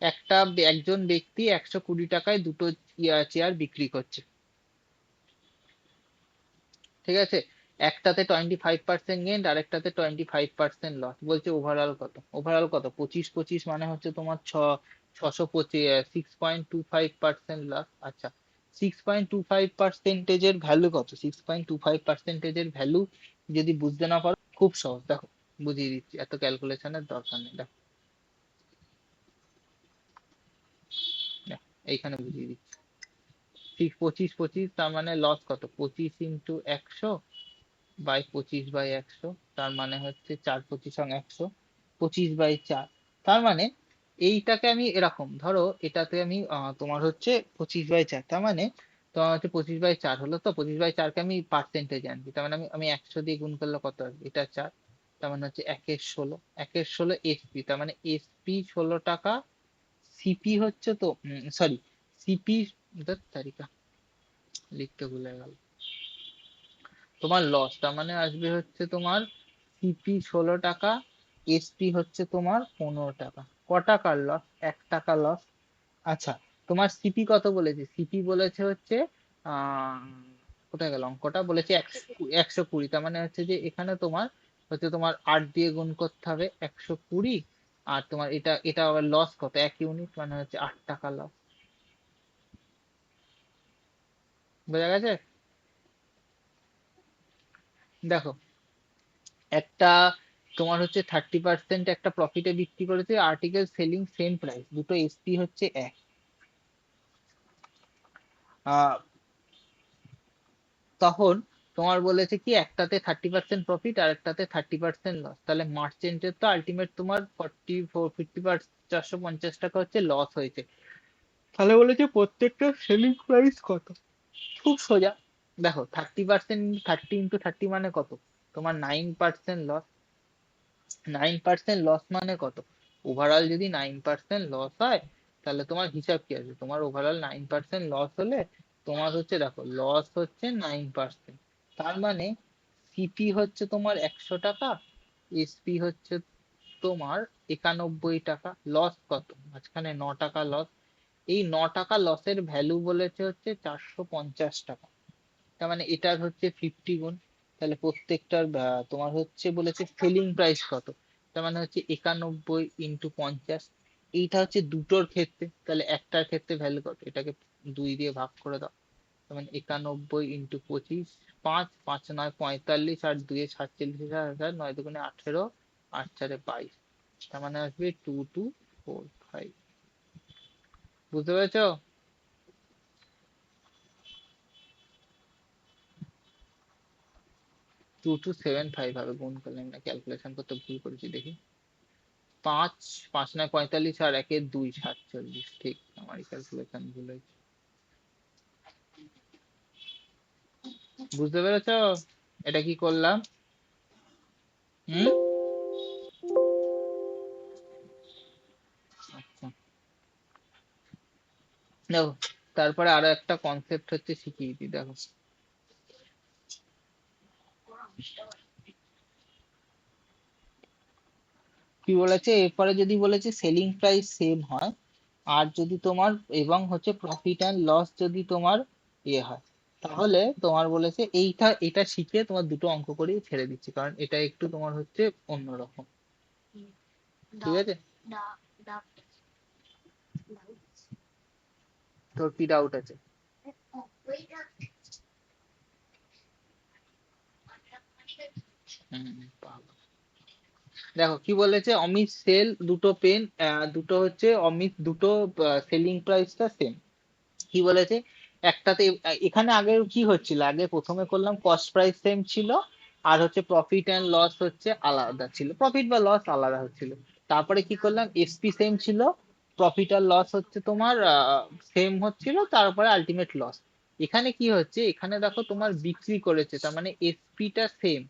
একজন ব্যক্তি 120 টাকায় দুটো চেয়ার বিক্রি করছে, ঠিক আছে? একটাতে 25% গেইন, আর একটাতে 25% লস, বলছে ওভারঅল কত, ওভারঅল কত, 25 25 মানে হচ্ছে তোমার 625, 6.25% লস। আচ্ছা, 6.25%-এর ভ্যালু কত, 6.25%-এর ভ্যালু যদি বুঝতে না পারো, খুব সহজ, দেখো বুঝিয়ে দিচ্ছি, এত ক্যালকুলেশনের দরকার নেই, দেখো দেখো, এইখানে বুঝিয়ে দিচ্ছি, 25 25, তার মানে লস কত, 25 × 100/25/100, তার মানে হচ্ছে 4 25 × 100, 25/4, তার মানে এইটাকে আমি এরকম ধরো, এটাতে আমি তোমার হচ্ছে 25/4, তার মানে তোমার হচ্ছে 25/4 হলো, তো 25/4-কে আমি পার্সেন্টেজ আনছি, তার মানে আমি 100 দিয়ে গুণ করলে কত আসবে, এটা 4, তার মানে হচ্ছে 1/16, 1/16 এসপি, তার মানে এসপি 16 টাকা, সিপি হচ্ছে তো, সরি, সিপি, তারিখা লিখতে ভুলে গেল, তোমার লস, তার মানে আসবে হচ্ছে তোমার সিপি 16 টাকা, এসপি হচ্ছে তোমার 15 টাকা, ক টাকার লস, 1 টাকা লস। আচ্ছা, তোমার সিপি কত বলেছে, সিপি বলেছে হচ্ছে আহ কোথায় গেল অঙ্কটা, বলেছে 120, তার মানে হচ্ছে যে এখানে তোমার হচ্ছে তোমার 8 দিয়ে গুণ করতে হবে, 120, আর তোমার এটা এটা আবার লস কত, 1 ইউনিট, মানে হচ্ছে 8 টাকা লস। বোঝা গেছে? দেখো, একটা তোমার হচ্ছে 30% একটা প্রফিটে বিক্রি করেছে, আর্টিকেল সেলিং সেম প্রাইস, দুটো এসপি হচ্ছে এক, আহ, তখন তোমার বলেছে কি একটাতে 30% প্রফিট আর একটাতে 30% লস, তাহলে মার্চেন্টের তো আলটিমেট তোমার 50 450 টাকা হচ্ছে লস হয়েছে, তাহলে বলেছে প্রত্যেকটা সেলিং প্রাইস কত, খুব সোজা, দেখো 30%, 30 × 30 মানে কত, তোমার 9% লস, 9% লস মানে কত, ওভারঅল যদি 9% লস হয়, তাহলে তোমার হিসাব কি আছে, তোমার ওভারঅল 9% লস হলে তোমার হচ্ছে দেখো লস হচ্ছে 9%, তার মানে সিপি হচ্ছে তোমার 100 টাকা, এসপি হচ্ছে তোমার 91 টাকা। লস কত? মাঝখানে 9 টাকা লস। এই 9 টাকা লসের ভ্যালু বলেছে হচ্ছে 450 টাকা। তার মানে এটার হচ্ছে 50 গুণ। তাহলে প্রত্যেকটার তোমার হচ্ছে বলেছে সেলিং প্রাইস কত, তার মানে হচ্ছে 91 × 50। এইটা হচ্ছে দুটোর ক্ষেত্রে, তাহলে একটার ক্ষেত্রে ভ্যালু কত, এটাকে 2 দিয়ে ভাগ করে দাও। তার মানে 91 × 25, 5, 5 9 45, আর 2 47, 9 2 18, 8 4 22। তার মানে আসবে 2245। বুঝতে পেরেছো? 2275 হবে, গুণ করলাম না, ক্যালকুলেশন করতে ভুল করেছি দেখি। 5, 5 9 45, আর 1 2 47। ঠিক, আমার ক্যালকুলেশন ভুল হয়েছে। বুঝতে পেরেছো এটা কি করলাম? হুম। আচ্ছা, দেখো, তারপরে আরো একটা কনসেপ্ট হচ্ছে শিখিয়ে দিই, দেখো কি বলেছে এরপরে। যদি বলেছে সেলিং প্রাইস সেম হয়, আর যদি তোমার এবং হচ্ছে প্রফিট অ্যান্ড লস যদি তোমার ইয়ে হয়, তাহলে তোমার বলেছে এইটা, এটা শিখে তোমার দুটো অঙ্ক করেই ছেড়ে দিচ্ছি, কারণ এটা একটু তোমার হচ্ছে অন্যরকম। ঠিক আছে, তোর কি ডাউট আছে? হুম, পাবো। দেখো কি বলেছে, অমিত সেল দুটো পেন, দুটো হচ্ছে অমিত দুটো সেলিং প্রাইসটা সেম। কি বলেছে, একটাতে এখানে আগে কি হচ্ছিল, আগে প্রথমে করলাম কস্ট প্রাইস সেম ছিল, আর হচ্ছে প্রফিট এন্ড লস হচ্ছে আলাদা ছিল, প্রফিট বা লস আলাদা হচ্ছিল। তারপরে কি করলাম, এসপি সেম ছিল, প্রফিট আর লস হচ্ছে তোমার সেম হচ্ছিল, তারপরে আলটিমেট লস। এখানে কি হচ্ছে, এখানে দেখো তোমার বিক্রি করেছে, তার মানে এসপিটা সেম,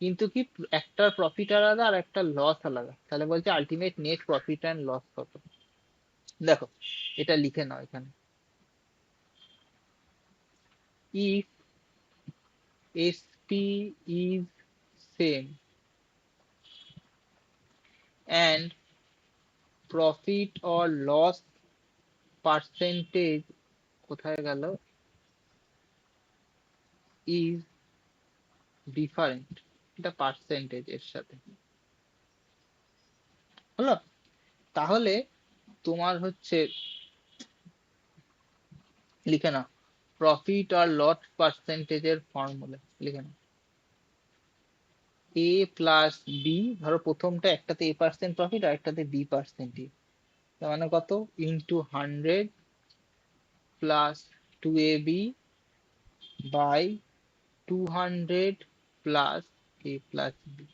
কিন্তু কি একটার প্রফিট আলাদা আর একটা লস আলাদা, তাহলে বলছে ultimate net profit and loss কত। দেখো এটা লিখে নাও এখানে, if SP is same and profit or loss percentage কোথায় গেল, is different, এটা পার্সেন্টেজ এর সাথে হলো, তাহলে তোমার হচ্ছে লিখে নাও প্রফিট আর লস পার্সেন্টেজের ফর্মুলা লিখে নাও। এ প্লাস বি, ধরো প্রথমটা একটাতে A% প্রফিট আর একটাতে B%, তার মানে কত, into 100 plus 2AB by 200 plus A plus B.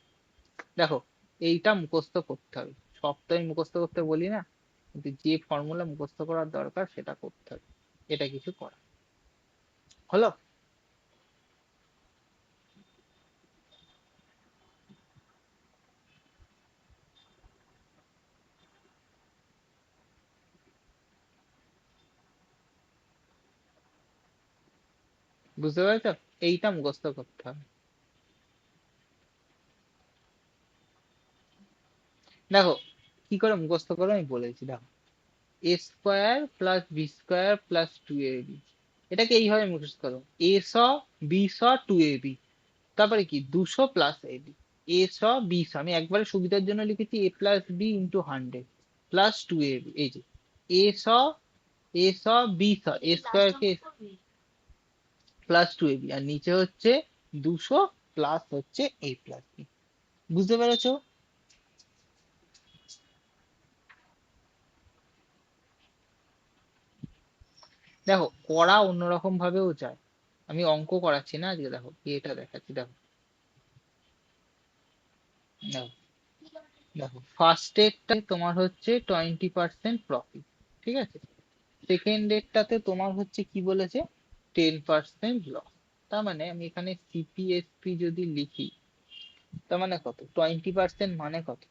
দেখো এইটা মুখস্থ করতে হবে, সব তো আমি মুখস্থ করতে বলি না, কিন্তু যে ফর্মুলা মুখস্থ করার দরকার সেটা করতে হবে। এটা কিছু করা হলো? বুঝতে পেরেছো? এইটা মুখস্থ করতে হবে। দেখো কি করে মুখস্থ করো আমি বলেছি, দেখো A² plus B² plus 2AB, এটাকে এইভাবে মুখস্থ করো, A 100 B 100 2AB, তারপরে কি 200 প্লাস AB, A 100 B 100, আমি একবারে সুবিধার জন্য লিখেছি A+B × 100 প্লাস 2AB, এই যে A 100 কে প্লাস 2AB, আর নিচে হচ্ছে 200 প্লাস হচ্ছে A প্লাস বি। বুঝতে পেরেছো? দেখো করা অন্যরকম ভাবেও যায়, আমি অঙ্ক করাচ্ছি না আজকে, দেখো এটা দেখাচ্ছি, দেখো দেখো দেখো ফার্স্ট ডেটটা তোমার হচ্ছে 20% প্রফিট, ঠিক আছে। সেকেন্ড ডেটটাতে তোমার হচ্ছে কি বলেছে, 10% লস। তার মানে আমি এখানে সিপিএসপি যদি লিখি, তার মানে কত, 20% মানে কত,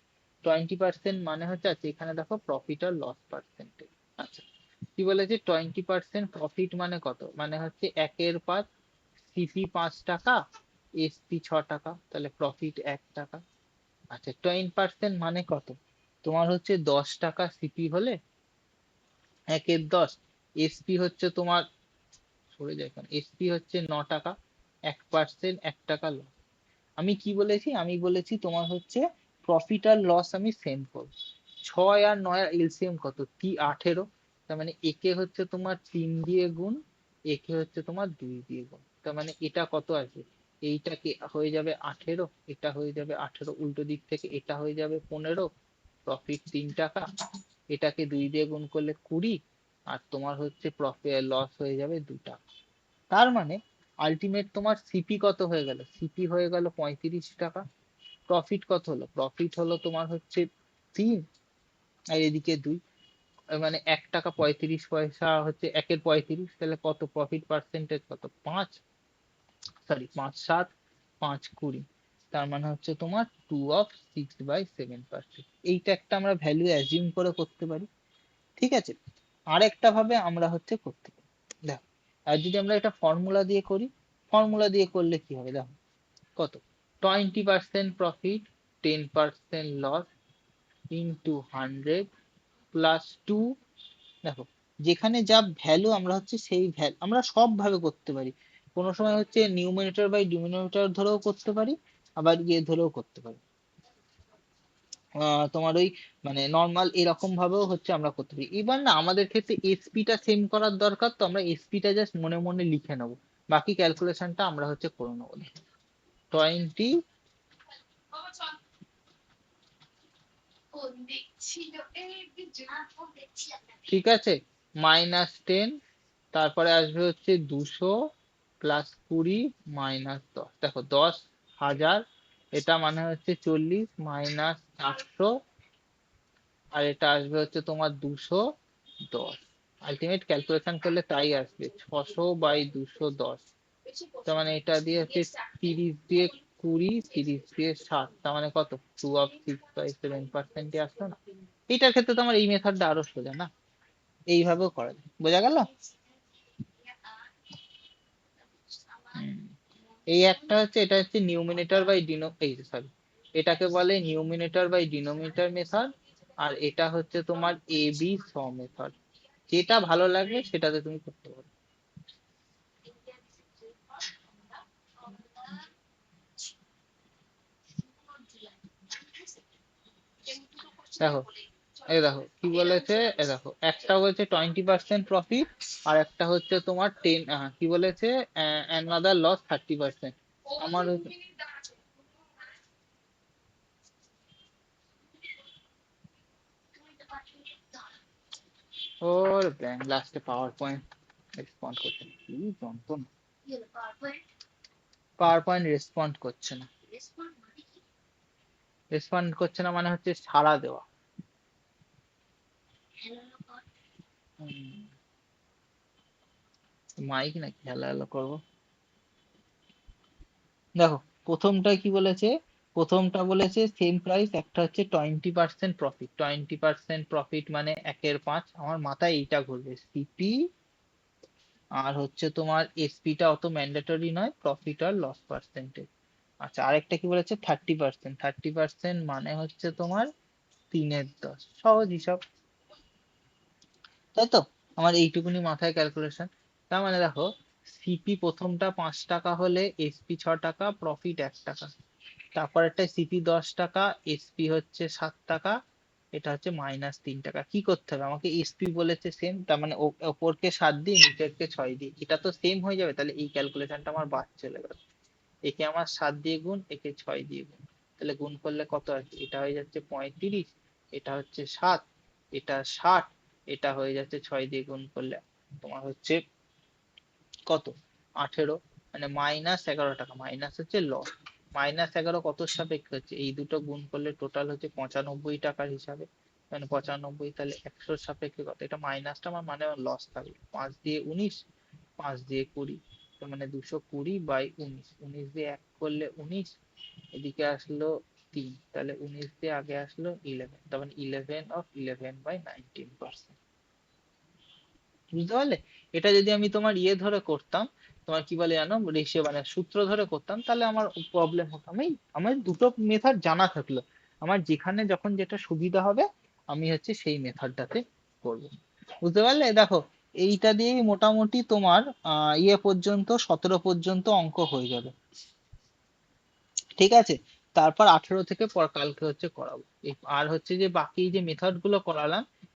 20% মানে হচ্ছে, আচ্ছা এখানে দেখো প্রফিট আর লস পার্সেন্টেজ। আচ্ছা কি বলেছে, 20% প্রফিট মানে কত, মানে হচ্ছে 1/5, সিপি 5 টাকা, এসপি 6 টাকা, তাহলে প্রফিট 1 টাকা। আচ্ছা 20% মানে কত? তোমার হচ্ছে 10 টাকা সিপি হলে 1/10, এসপি হচ্ছে তোমার, সরে যায় কেন, এসপি হচ্ছে 9 টাকা, 1%, 1 টাকা লস। আমি কি বলেছি? আমি বলেছি তোমার হচ্ছে প্রফিট আর লস আমি সেম করব। 6 আর 9 এলসিএম কত? 18, তার মানে একে হচ্ছে তোমার 3 দিয়ে গুণ, একে হচ্ছে তোমার 2 দিয়ে গুণ, তার মানে এটা কত আসবে? এইটাকে হয়ে যাবে 18, এটা হয়ে যাবে 18, উল্টো দিক থেকে এটা হয়ে যাবে 15, প্রফিট 3 টাকা, এটাকে 2 দিয়ে গুণ করলে 20, আর তোমার হচ্ছে প্রফিট লস হয়ে যাবে 2 টাকা। তার মানে আলটিমেট তোমার সিপি কত হয়ে গেল? সিপি হয়ে গেল 35 টাকা। প্রফিট কত হলো? প্রফিট হলো তোমার হচ্ছে 3, আর এদিকে 2, মানে 1 টাকা 35 পয়সা হচ্ছে 1/35, তাহলে কত প্রফিট পার্সেন্টেজ কত? 5, সরি 5/7, 5/20, তার মানে হচ্ছে তোমার 2/6/7%। এইটা একটা আমরা ভ্যালু অ্যাজিউম করে করতে পারি, ঠিক আছে। আরেকটা ভাবে আমরা হচ্ছে করতে পারি, দেখো, আর যদি আমরা এটা ফর্মুলা দিয়ে করি, ফর্মুলা দিয়ে করলে কি হবে দেখো, কত? 20% প্রফিট, 10% লস, ইন্টু 100 প্লাস 2। দেখো, যেখানে যা ভ্যালু আমরা হচ্ছে সেই ভ্যালু আমরা সব ভাবে করতে পারি। কোনো সময় হচ্ছে নিউমিনেটর বাই ডিনোমিনেটর ধরেও করতে পারি, আবার ইয়ে ধরেও করতে পারি, তোমার ওই মানে নর্মাল এরকম ভাবেও হচ্ছে আমরা করতে পারি। এবার না আমাদের ক্ষেত্রে এসপি টা সেম করার দরকার, তো আমরা এসপি টা জাস্ট মনে মনে লিখে নেবো, বাকি ক্যালকুলেশনটা আমরা হচ্ছে করে নেবো। 20, ঠিক আছে, -10, তারপরে আসবে হচ্ছে 200 প্লাস 20 -10, দেখো 10,000, এটা মানে হচ্ছে 40 -800, আর এটা আসবে হচ্ছে তোমার 210। আলটিমেট ক্যালকুলেশন করলে তাই আসবে 600/210, তার মানে এটা দিয়ে হচ্ছে 30 দিয়ে 20, 30 দিয়ে 60, তার মানে কত? 2/6/7% আসলো না? এটার ক্ষেত্রে তো আমার এই মেথডটা আরো সোজা না, এইভাবেও করা যায়, বোঝা গেল? হুম। এই একটা হচ্ছে, এটা হচ্ছে নিউমিনেটর বাই ডিনো, এই সরি, এটাকে বলে নিউমিনেটর বাই ডিনোমিনেটর মেথড, আর এটা হচ্ছে তোমার এ বি স মেথড। যেটা ভালো লাগবে সেটাতে তুমি করতে পারো। দেখো, এই দেখো কি বলেছে, এ দেখো একটা বলছে 20% প্রফিট, আর একটা হচ্ছে তোমার 10, কি বলেছে, অ্যানাদার লস 30%। আমার ওর ব্যাং লাস্টে পাওয়ার পয়েন্ট রেসপন্ড করছে না, কি যন্ত্রণা, পাওয়ার পয়েন্ট রেসপন্ড করছে না। রেসপন্ড করছে না মানে হচ্ছে সাড়া দেওয়া। মাইক নাকি হ্যালো হ্যালো করবো? দেখো, প্রথমটা কি বলেছে? প্রথমটা বলেছে সেম প্রাইস, একটা হচ্ছে 20% প্রফিট, 20% প্রফিট মানে 1/5, আমার মাথায় এইটা ঘুরবে, সিপি আর হচ্ছে তোমার এসপি টা অত ম্যান্ডেটরি নয়, প্রফিট আর লস পার্সেন্টেজ। আচ্ছা আরেকটা কি বলেছে? 30%, 30% মানে হচ্ছে তোমার 3/10, সহজ হিসাব, তাই তো? আমার এইটুকুনি মাথায় ক্যালকুলেশন। তার মানে দেখো, সিপি প্রথমটা 5 টাকা হলে এসপি 6 টাকা, প্রফিট 1 টাকা। তারপরেরটা সিপি 10 টাকা, এসপি হচ্ছে 7 টাকা, এটা হচ্ছে -3 টাকা। কি করতে হবে আমাকে? এসপি বলেছে সেম, তার মানে ওপরকে 7 দিই, নিচেরকে 6 দিই, এটা তো সেম হয়ে যাবে, তাহলে এই ক্যালকুলেশনটা আমার বাদ চলে গেল। একে আমার 7 দিয়ে গুণ, একে 6 দিয়ে গুণ, তাহলে গুণ করলে কত আসবে? এটা হয়ে যাচ্ছে 35, এটা হচ্ছে 7, এটা 60, এটা হয়ে যাচ্ছে 6 দিয়ে গুণ করলে তোমার হচ্ছে কত? 18, মানে -11 টাকা, মাইনাস হচ্ছে লস। -11 কত সাপেক্ষে হচ্ছে? এই দুটো গুণ করলে টোটাল হচ্ছে 95 টাকার হিসাবে, মানে 95, তাহলে 100 সাপেক্ষে কত? এটা মাইনাসটা আমার মানে লস থাকবে, 5 দিয়ে 19, 5 দিয়ে 20, তার মানে 220/19, 19 দিয়ে 1 করলে 19, এদিকে আসলো 3, তাহলে 19 দিয়ে আগে আসলো 11, তার মানে 11/19%। বুঝতে পারলে? এটা যদি আমি তোমার ইয়ে ধরে করতাম, তোমার কি বলে জানো, রেশিও মানে সূত্র ধরে করতাম, তাহলে আমার প্রবলেম হতো। আমার দুটো মেথড জানা থাকলো, আমার যেখানে যখন যেটা সুবিধা হবে আমি হচ্ছে সেই মেথডটাতে করব। বুঝতে পারলে? দেখো, এইটা দিয়েই মোটামুটি তোমার ইয়ে পর্যন্ত 17 পর্যন্ত অঙ্ক হয়ে যাবে। ঠিক আছে, তারপর 18 থেকে কালকে হচ্ছে করাবো। আর হচ্ছে যে বাকি যে মেথড গুলো করালাম